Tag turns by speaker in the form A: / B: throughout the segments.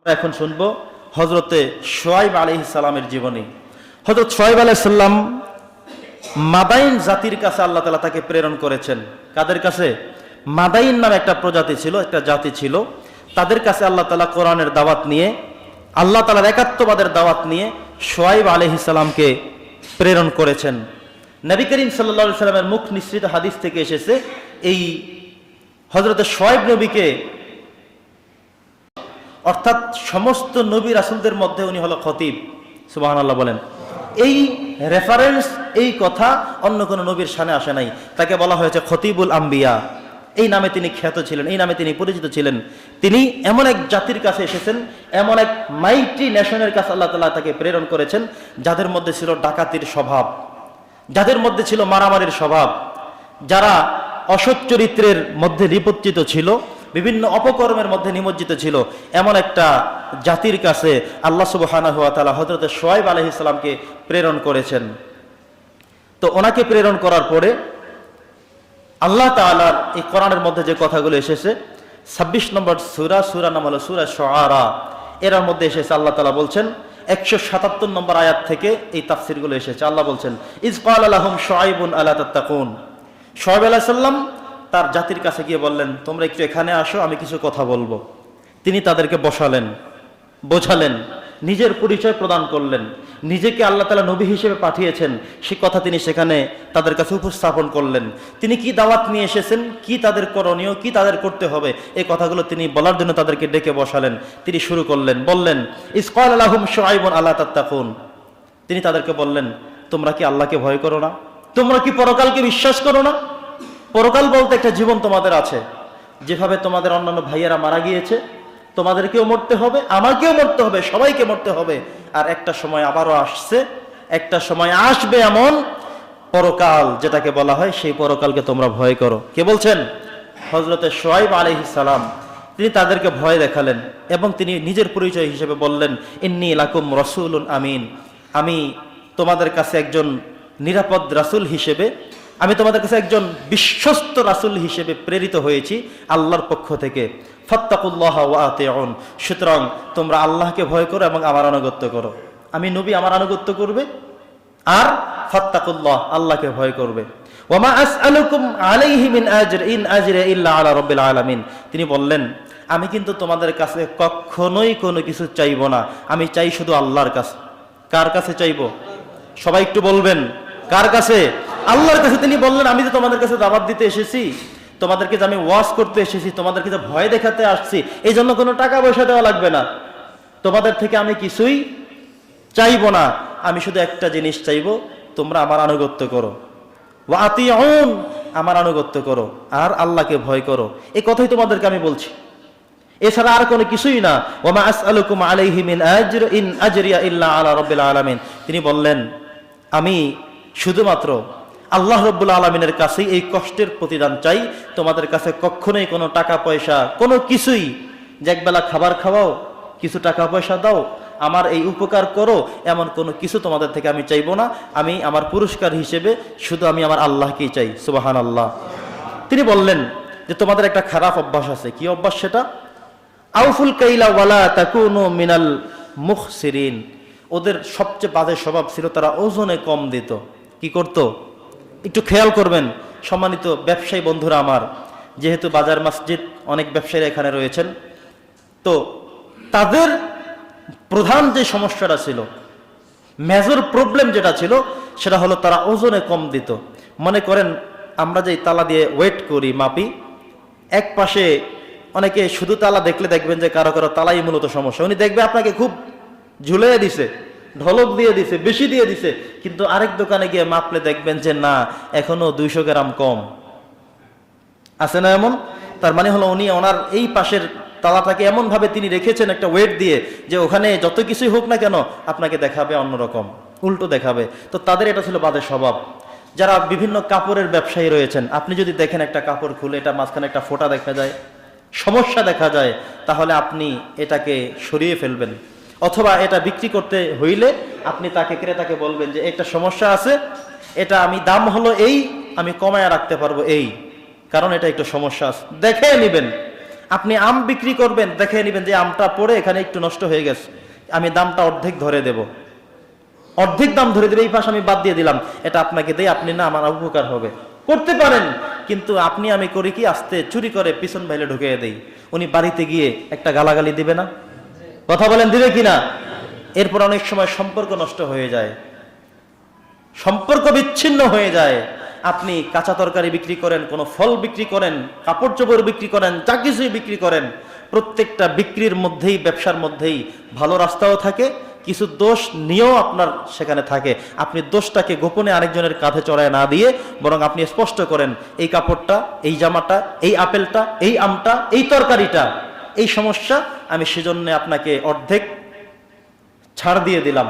A: আমরা এখন শুনবো হযরতে শুআয়ব আলাইহিস সালামের জীবনী। হযরত শুআয়ব আলাইহিস সালাম মাদাইন জাতির কাছে আল্লাহ তাআলা তাকে প্রেরণ করেছেন। কাদের কাছে? মাদাইন নামে একটা প্রজাতি ছিল, একটা জাতি ছিল। তাদের কাছে আল্লাহ তাআলা কোরআনের দাওয়াত নিয়ে, আল্লাহ তাআলার একাত্মবাদের দাওয়াত নিয়ে শুআয়ব আলাইহিস সালামকে প্রেরণ করেছেন। নবী করিম সাল্লাল্লাহু আলাইহি সাল্লামের মুখ নিঃসৃত হাদিস থেকে এসেছে, এই হযরতে শুআয়ব নবীকে, অর্থাৎ সমস্ত নবী রাসূলদের মধ্যে উনি হলো খতিব। সুবহানাল্লাহ বলেন। এই রেফারেন্স, এই কথা অন্য কোনো নবীর শানে আসে নাই। তাকে বলা হয়েছে খতিবুল আম্বিয়া। এই নামে তিনি খ্যাত ছিলেন, এই নামে তিনি পরিচিত ছিলেন। তিনি এমন এক জাতির কাছে এসেছেন, এমন এক মাইটি নেশনের কাছে আল্লাহ তাআলা তাকে প্রেরণ করেছেন, যাদের মধ্যে ছিল ডাকাতির স্বভাব, যাদের মধ্যে ছিল মারামারির স্বভাব, যারা অসৎ চরিত্রের মধ্যে নিপজ্জিত ছিল, বিভিন্ন অপকর্মের মধ্যে নিমজ্জিত ছিল। এমন একটা জাতির কাছে আল্লাহ সুবহানাহু ওয়া তাআলা হযরত শুআয়ব আলাইহিস সালামকে প্রেরণ করেছেন। তো ওনাকে প্রেরণ করার পরে আল্লাহ তাআলার এই কোরআনের মধ্যে যে কথাগুলো এসেছে, 26 নম্বর সূরা নাম হলো সূরা শুআরা, এর মধ্যে এসেছে আল্লাহ তাআলা বলছেন, 177 নম্বর আয়াত থেকে এই তাফসীরগুলো এসেছে। আল্লাহ বলছেন, ইজ ক্বালা লাহুম শুআয়বুন আলা তাত্তাকুন। শুআয়ব আলাইহিস সালাম তার জাতির কাছে গিয়ে বললেন, তোমরা একটু এখানে আসো, আমি কিছু কথা বলবো। তিনি তাদেরকে বসালেন, বোঝালেন, নিজের পরিচয় প্রদান করলেন, নিজেকে আল্লাহ তাআলা নবী হিসেবে পাঠিয়েছেন সে কথা তিনি সেখানে তাদের কাছে উপস্থাপন করলেন। তিনি কি দাওয়াত নিয়ে এসেছেন, কি তাদের করণীয়, কি তাদের করতে হবে, এই কথাগুলো তিনি বলার জন্য তাদেরকে ডেকে বসালেন। তিনি শুরু করলেন, বললেন, ইজ ক্বালা লাহুম শুআয়বুন আলা তাত্তাকুন। তিনি তাদেরকে বললেন, তোমরা কি আল্লাহকে ভয় করো না? তোমরা কি পরকালকে বিশ্বাস করো না? পরকাল বলতে একটা জীবন তোমাদের আছে। যেভাবে তোমাদের অন্যান্য ভাইয়েরা মারা গিয়েছে, তোমাদেরকেও মরতে হবে, আমাকেও মরতে হবে, সবাইকে মরতে হবে। আর একটা সময় আবারও আসছে, একটা সময় আসবে এমন পরকাল যেটাকে বলা হয়, সেই পরকালকে তোমরা ভয় করো। কে বলছেন? হযরতে শুআয়ব আলাইহিস সালাম। তিনি তাদেরকে ভয় দেখালেন এবং তিনি নিজের পরিচয় হিসেবে বললেন, ইন্নী লাকুম রাসূলুন আমিন। আমি তোমাদের কাছে একজন নিরাপদ রাসূল হিসেবে, আমি তোমাদের কাছে একজন বিশ্বস্ত রাসূল হিসেবে প্রেরিত হয়েছি আল্লাহর পক্ষ থেকে। ফাত্তাকুল্লাহ ওয়া আতিউন। সুতরাং তোমরা আল্লাহকে ভয় করো এবং আমার আনুগত্য করো। আমি নবী, আমার আনুগত্য করবে, আর ফাত্তাকুল্লাহ, আল্লাহকে ভয় করবে। ওয়া মা আসআলুকুম আলাইহি মিন আজর ইন আজরিয়া ইল্লা আলা রাব্বিল আলামিন। তিনি বললেন, আমি কিন্তু তোমাদের কাছে কখনোই কোনো কিছু চাইবো না, আমি চাই শুধু আল্লাহর কাছে। কার কাছে চাইবো? সবাই একটু বলবেন, কার কাছে? আল্লাহর কাছে। তিনি বললেন, আমি তো তোমাদের কাছে দাওয়াত দিতে এসেছি, তোমাদেরকে যে আমি ওয়াজ করতে এসেছি, তোমাদেরকে যে ভয় দেখাতে আসছি, এই জন্য কোনো টাকা পয়সা দেওয়া লাগবে না, তোমাদের থেকে আমি কিছুই চাইবো না। আমি শুধু একটা জিনিস চাইবো, তোমরা আমার আনুগত্য করো। ওয়া আতিউন, আমার আনুগত্য করো, আর আল্লাহকে ভয় করো। এই কথাই তোমাদেরকে আমি বলছি, এছাড়া আর কোনো কিছুই না। ওয়া মা আসআলুকুম আলাইহি মিন আজর ইন আজরিয়া ইল্লা আলা রাব্বিল আলামিন। তিনি বললেন, আমি শুধুমাত্র আল্লাহ রাব্বুল আলামিনের কাছেই এই কষ্টের প্রতিদান চাই, তোমাদের কাছে কখনোই কোনো টাকা পয়সা, কোনো কিছুই, যে একবেলা খাবার খাওয়াও, কিছু টাকা পয়সা দাও, আমার এই উপকার করো, এমন কোনো কিছু তোমাদের থেকে আমি চাইবো না। আমি আমার পুরস্কার হিসেবে শুধু আমি আমার আল্লাহকেই চাই। সুবহানাল্লাহ। তিনি বললেন যে তোমাদের একটা খারাপ অভ্যাস আছে। কি অভ্যাস সেটা? আউফুল কাইলা ওয়ালা তাকুনু মিনাল মুখসিরিন। ওদের সবচেয়ে বাজে স্বভাব ছিল, তারা ওজনে কম দিত। কি করত? একটু খেয়াল করবেন সম্মানিত ব্যবসায়ী বন্ধুরা আমার, যেহেতু বাজার মসজিদ অনেক ব্যবসায়ীরা এখানে রয়েছেন, তো তাদের প্রধান যে সমস্যাটা ছিল, মেজর প্রবলেম যেটা ছিল, সেটা হলো তারা ওজনে কম দিত। মনে করেন আমরা যে তালা দিয়ে ওয়েট করি, মাপি, এক পাশে অনেকে শুধু তালা দেখলে দেখবেন যে কারো কারো তালাই মূলত সমস্যা। উনি দেখবে আপনাকে খুব ঝুলিয়ে দিছে, ঢলক দিয়ে দিছে, বেশি দিয়ে দিছে, কিন্তু আরেক দোকানে গিয়ে মাপলে দেখবেন যে না, এখনো 200 গ্রাম কম আছে। না এমন? তার মানে হলো উনি ওনার এই পাশের তালাটাকে এমন ভাবে তিনি রেখেছেন একটা ওয়েট দিয়ে, যে ওখানে যত কিছুই হোক না কেন আপনাকে দেখাবে অন্যরকম, উল্টো দেখাবে। তো তাদের এটা ছিল বাজে স্বভাব। যারা বিভিন্ন কাপড়ের ব্যবসায়ী রয়েছেন, আপনি যদি দেখেন একটা কাপড় খুলে এটা মাঝখানে একটা ফোঁটা দেখা যায়, সমস্যা দেখা যায়, তাহলে আপনি এটাকে সরিয়ে ফেলবেন। অথবা এটা বিক্রি করতে হইলে আপনি তাকে, ক্রেতাকে বলবেন যে একটা সমস্যা আছে, এটা আমি দাম হলো এই, আমি কমায় রাখতে পারবো এই, কারণ এটা একটু সমস্যা আছে, দেখে নেবেন। আপনি আম বিক্রি করবেন, দেখে নেবেন যে আমটা পড়ে এখানে একটু নষ্ট হয়ে গেছে, আমি দামটা অর্ধেক ধরে দেব, অর্ধেক দাম ধরে দেবে, এই পাশ আমি বাদ দিয়ে দিলাম, এটা আপনাকে দেই, আপনি না, আমার উপকার হবে, করতে পারেন। কিন্তু আপনি আমি করি কি, আস্তে চুরি করে পিছন ভাইলে ঢুকিয়ে দেই, উনি বাড়িতে গিয়ে একটা গালাগালি দিবে না? কথা বলেন, দিবে কিনা? এরপর অনেক সময় সম্পর্ক নষ্ট হয়ে যায়, সম্পর্ক বিচ্ছিন্ন হয়ে যায়। আপনি কাঁচা তরকারি বিক্রি করেন, কোনো ফল বিক্রি করেন, কাপড় চোপড় বিক্রি করেন, যা কিছুই বিক্রি করেন, প্রত্যেকটা বিক্রির মধ্যেই, ব্যবসার মধ্যেই ভালো রাস্তাও থাকে, কিছু দোষ নিয়েও আপনার সেখানে থাকে। আপনি দোষটাকে গোপনে আরেকজনের কাঁধে চড়ায় না দিয়ে বরং আপনি স্পষ্ট করেন, এই কাপড়টা, এই জামাটা, এই আপেলটা, এই আমটা, এই তরকারিটা, এই সমস্যা, আমি সেজন্য আপনাকে অর্ধেক ছাড় দিয়ে দিলাম,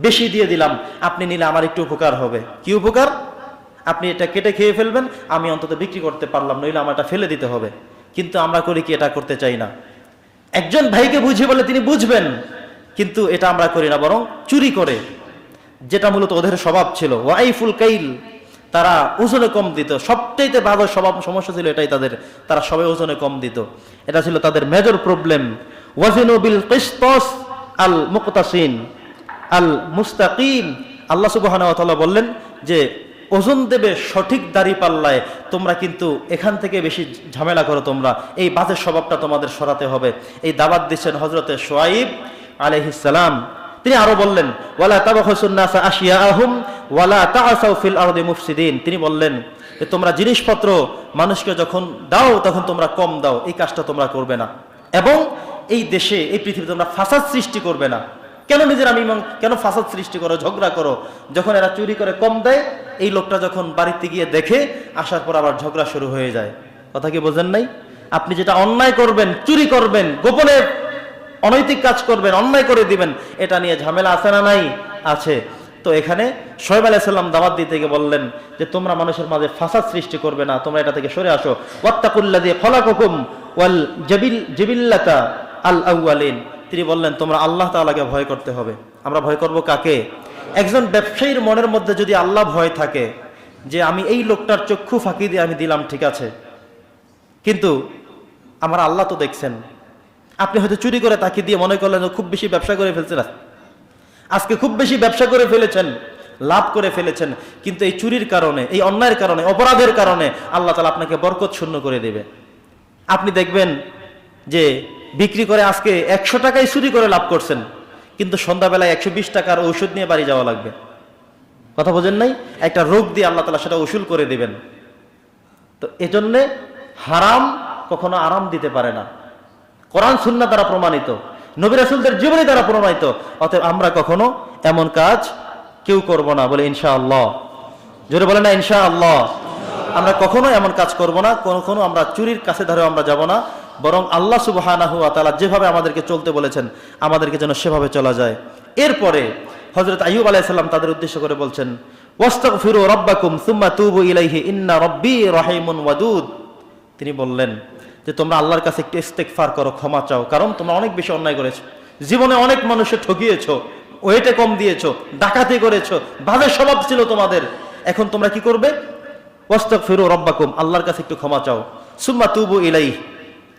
A: বেশি দিয়ে দিলাম, আপনি নিলে আমার একটু উপকার হবে। কি উপকার? আপনি এটা কেটে খেয়ে ফেলবেন, আমি অন্তত বিক্রি করতে পারলাম, নইলে আমার এটা ফেলে দিতে হবে। কিন্তু আমরা করি কি, এটা করতে চাই না। একজন ভাইকে বুঝিয়ে বলে তিনি বুঝবেন, কিন্তু এটা আমরা করি না, বরং চুরি করে, যেটা মূলত ওদের স্বভাব ছিল। ওয়াইফুল কাইল, তারা ওজনে কম দিত, সবচাইতে বাজে স্বভাব, সমস্যা ছিল এটাই তাদের, তারা সবাই ওজনে কম দিত, এটা ছিল তাদের মেজর প্রবলেম। ওয়াজিনু বিল কিসতাস আল মুকতাসিন আল মুস্তাকিম। আল্লাহ সুবহানাহু ওয়া তাআলা বললেন যে ওজন দেবে সঠিক দাড়ি পাল্লায়, তোমরা কিন্তু এখান থেকে বেশি ঝামেলা করো, তোমরা এই বাজে স্বভাবটা তোমাদের সরাতে হবে। এই দাওয়াত দিচ্ছেন হযরতে শুআয়ব আলাইহিস সালাম। তিনি আরো বললেন, ওয়ালা তাবাখাসুন নাসা আশিয়াআহুম ওয়ালা তাআসাউ ফিল আরদি মুফসিদিন। তিনি বললেন যে তোমরা জিনিসপত্র মানুষকে যখন দাও তখন তোমরা কম দাও, এই কাজটা তোমরা করবে না, এবং এই দেশে, এই পৃথিবীতে তোমরা ফাসাদ সৃষ্টি করবে না। কেন নিজের আমি কেন ফাসাদ সৃষ্টি করো, ঝগড়া করো? যখন এরা চুরি করে কম দেয়, এই লোকটা যখন বাড়িতে গিয়ে দেখে, আসার পর আবার ঝগড়া শুরু হয়ে যায়। কথা কি বোঝেন নাই? আপনি যেটা অন্যায় করবেন, চুরি করবেন, গোপনে অনৈতিক কাজ করবেন, অন্যায় করে দিবেন, এটা নিয়ে ঝামেলা আছে না নাই? আছে। তো এখানে শুআয়ব আলাইহিস সালাম দাওয়াত দিতে গিয়ে বললেন যে তোমরা মানুষের মাঝে ফাসাদ সৃষ্টি করবে না, তোমরা এটা থেকে সরে আসো। ওয়াত্তাকুল্লাযী খলাকাকুম ওয়াল জিবিল্লাতা আল আউয়ালিন। তিনি বললেন তোমরা আল্লাহ তাআলাকে ভয় করতে হবে। আমরা ভয় করব কাকে? একজন ব্যবসায়ীর মনের মধ্যে যদি আল্লাহ ভয় থাকে, যে আমি এই লোকটার চক্ষু ফাঁকি দিয়ে আমি দিলাম, ঠিক আছে, কিন্তু আমার আল্লাহ তো দেখছেন। আপনি হয়তো চুরি করে তাকে দিয়ে মনে করলেন খুব বেশি ব্যবসা করে ফেলছেন, আজকে খুব বেশি ব্যবসা করে ফেলেছেন, লাভ করে ফেলেছেন, কিন্তু এই চুরির কারণে, এই অন্যায়ের কারণে, অপরাধের কারণে আল্লাহ তাআলা আপনাকে বরকত শূন্য করে দেবে। আপনি দেখবেন যে বিক্রি করে আজকে 100 টাকায় চুরি করে লাভ করছেন, কিন্তু সন্ধ্যাবেলায় 120 টাকার ঔষধ নিয়ে বাড়ি যাওয়া লাগবে। কথা বোঝেন নাই? একটা রোগ দিয়ে আল্লাহ তাআলা সেটা উসুল করে দিবেন। তো এজন্যে হারাম কখনো আরাম দিতে পারে না, কোরআন সুন্নাহ দ্বারা প্রমাণিত, নবী রাসূলদের জীবনী দ্বারা প্রমাণিত। অতএব আমরা কখনো এমন কাজ কেউ করব না, বলে ইনশাআল্লাহ। জোরে বলে না ইনশাআল্লাহ। আমরা কখনো এমন কাজ করব না, কখনো আমরা চুরির কাছে ধারে আমরা যাব না, বরং আল্লাহ সুবহানাহু ওয়া তাআলা যেভাবে আমাদেরকে চলতে বলেছেন আমাদেরকে যেন সেভাবে চলা যায়। এরপরে হযরত আইয়ুব আলাইহিস সালাম তাদের উদ্দেশ্য করে বলছেন, ওয়াস্তাগফিরু রাব্বাকুম সুম্মা তুবু ইলাইহি ইন্না রাব্বি রাহিমুন ওয়াদুদ। তিনি বললেন যে তোমরা আল্লাহর কাছে একটু ইস্তেগফার করো, ক্ষমা চাও, কারণ তোমরা অনেক বেশি অন্যায় করেছো, জীবনে অনেক মানুষকে ঠকিয়েছো, ওয়েটে কম দিয়েছো, ডাকাতি করেছো, বাজে স্বভাব ছিল তোমাদের। এখন তোমরা কি করবে? ওয়াস্তাগফিরু রাব্বাকুম, আল্লাহর কাছে একটু ক্ষমা চাও, সুম্মা তুবু ইলাইহি,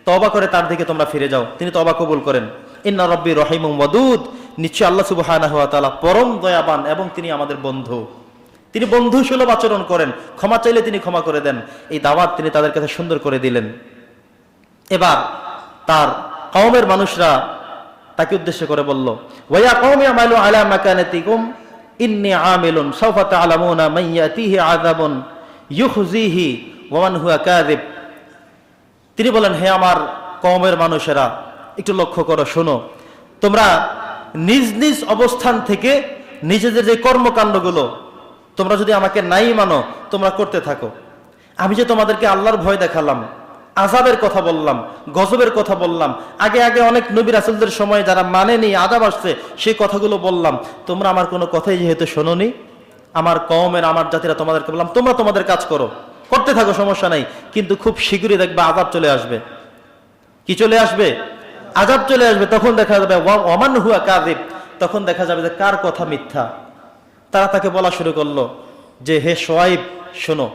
A: তওবা করে তার দিকে তোমরা ফিরে যাও, তিনি তওবা কবুল করেন। ইন্না রাব্বি রাহিমুন ওয়াদুদ, নিশ্চয় আল্লাহ সুবহানাহু ওয়া তাআলা পরম দয়াবান এবং তিনি আমাদের বন্ধু, তিনি বন্ধু সুলভ আচরণ করেন, ক্ষমা চাইলে তিনি ক্ষমা করে দেন। এই দাওয়াত তিনি তাদের কাছে সুন্দর করে দিলেন। এবার তার কওমের মানুষরা তাকে উদ্দেশ্য করে বলল, ওয়া কওমি আমালু আলা মাকানাতিকুম ইন্নী আমিলুন সাওফা তা'লামুনা মান ইয়াতিহি আযাবুন ইউখজিহি ওয়া মান হুয়া কাযিব। তিনি বলেন, হে আমার কওমের মানুষেরা, একটু লক্ষ্য করো, শোনো, তোমরা নিজ নিজ অবস্থান থেকে নিজেদের যে কর্মকাণ্ডগুলো তোমরা যদি আমাকে নাই মানো, তোমরা করতে থাকো। আমি যে তোমাদেরকে আল্লাহর ভয় দেখালাম, আযাবের কথা বললাম, গজবের কথা বললাম, আগে আগে অনেক নবী রাসূলদের সময় যারা মানেনি, আযাব আসছে, সেই কথাগুলো বললাম, তোমরা আমার কোনো কথাই যেহেতু শোনোনি, আমার কওমের, আমার জাতিরা তোমাদেরকে বললাম তোমরা তোমাদের কাজ করো, করতে থাকো, সমস্যা নাই, কিন্তু খুব শীঘ্রই দেখবে আযাব চলে আসবে। কি চলে আসবে? আযাব চলে আসবে। তখন দেখা যাবে ওয়ামান হুয়া কাযিব, তখন দেখা যাবে যে কার কথা মিথ্যা। তারা তাকে বলা শুরু করলো যে হে শুআয়ব, শোনো,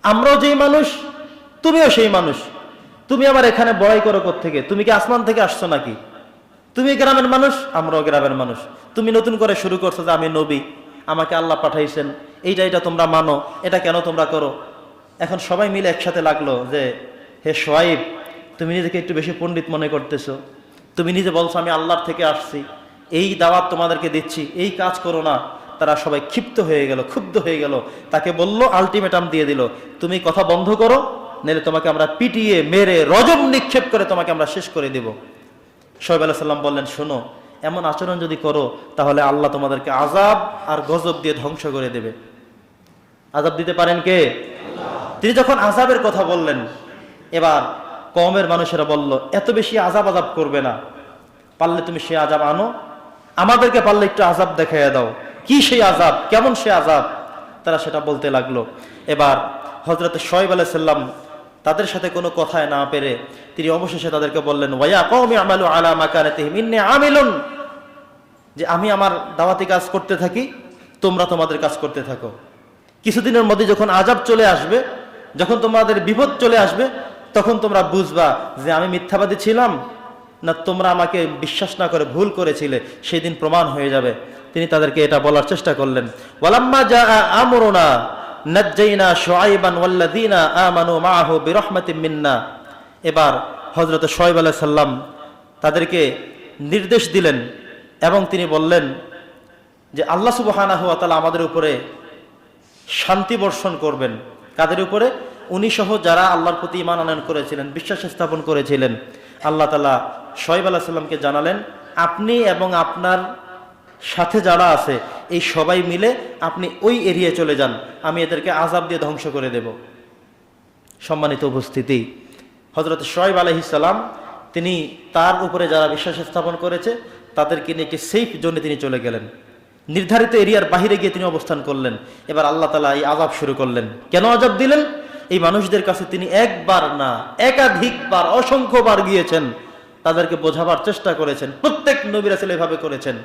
A: আমরাও যেই মানুষ, তুমিও সেই মানুষ, তুমি আবার এখানে বড়াই করো কোত্থেকে? তুমি কি আসমান থেকে আসছো নাকি? তুমি গ্রামের মানুষ, আমরাও গ্রামের মানুষ। তুমি নতুন করে শুরু করছো যে আমি নবী, আমাকে আল্লাহ পাঠাইছেন, এইটা তোমরা মানো, এটা কেন তোমরা করো? এখন সবাই মিলে একসাথে লাগলো যে হে শোয়াইব, তুমি নিজেকে একটু বেশি পণ্ডিত মনে করতেছো, তুমি নিজে বলছো আমি আল্লাহর থেকে আসছি, এই দাওয়াত তোমাদেরকে দিচ্ছি, এই কাজ করো না। তারা সবাই ক্ষিপ্ত হয়ে গেল, ক্ষুব্ধ হয়ে গেল। তাকে বলল, আলটিমেটাম দিয়ে দিল, তুমি কথা বন্ধ করো, নাহলে তোমাকে আমরা পিটিয়ে মেরে রজম নিক্ষেপ করে তোমাকে আমরা শেষ করে দেব। শোয়েব আলাইহিস সালাম বললেন, শোনো, এমন আচরণ যদি করো তাহলে আল্লাহ তোমাদেরকে আযাব আর গজব দিয়ে ধ্বংস করে দেবে। আযাব দিতে পারেন কে? তিনি যখন আযাবের কথা বললেন, এবার কওমের মানুষেরা বলল, এত বেশি আযাব করবে না, পারলে তুমি সে আযাব আনো, আমাদেরকে পারলে একটু আযাব দেখাইয়া দাও। কি সেই আযাব, কেমন সে আযাব? তারা সেটা বলতে লাগলো। এবার হযরত শোয়েব আলাইহিস সালাম তাদের সাথে কোনো কথায় না পেরে তিনি অবশেষে তাদেরকে বললেন, ওয়া কওমি আমালু আলা মাকানাতিহিম ইন্নী আমিলুন, যে আমি আমার দাওয়াতি কাজ করতে থাকি, তোমরা তোমাদের কাজ করতে থাকো। কিছুদিনের মধ্যে যখন আযাব চলে আসবে, যখন তোমাদের বিপদ চলে আসবে, তখন তোমরা বুঝবা যে আমি মিথ্যাবাদী ছিলাম না তোমরা আমাকে বিশ্বাস না করে ভুল করেছিলে, সেই দিন প্রমাণ হয়ে যাবে। তিনি তাদেরকে এটা বলার চেষ্টা করলেন। ওয়ালাম্মা জাআ আমরুনা নাজ্জাইনা শুআইবান ওয়াল্লাযীনা আমানু মাআহু বিরহমাতিম মিন্না। এবার হযরত শুআইব আলাইহিস সালাম তাদেরকে নির্দেশ দিলেন এবং তিনি বললেন যে আল্লাহ সুবহানাহু ওয়া তাআলা আমাদের উপরে শান্তি বর্ষণ করবেন। কাদের উপরে? উনি সহ যারা আল্লাহর প্রতি ঈমান আনয়ন করেছিলেন, বিশ্বাস স্থাপন করেছিলেন। আল্লাহ তাআলা শুআইব আলাইহিস সালামকে জানালেন, আপনি এবং আপনার সাথে যারা আছে এই সবাই মিলে আপনি ওই এরিয়ায় চলে যান, আমি এদেরকে আযাব দিয়ে ধ্বংস করে দেব। সম্মানিত উপস্থিতি, হযরত শুআইব আলাইহিস সালাম তিনি তার উপরে যারা বিশ্বাস স্থাপন করেছে তাদেরকে নিয়ে একটি সেফ জোনে তিনি চলে গেলেন। নির্ধারিত এরিয়ার বাহিরে গিয়ে তিনি অবস্থান করলেন। এবার আল্লাহ তাআলা এই আযাব শুরু করলেন। কেন আযাব দিলেন? এই মানুষদের কাছে তিনি একবার না একাধিকবার, অসংখ্যবার গিয়েছেন, তাদেরকে বোঝাবার চেষ্টা করেছেন। প্রত্যেক নবী রাসূল এভাবে করেছেন।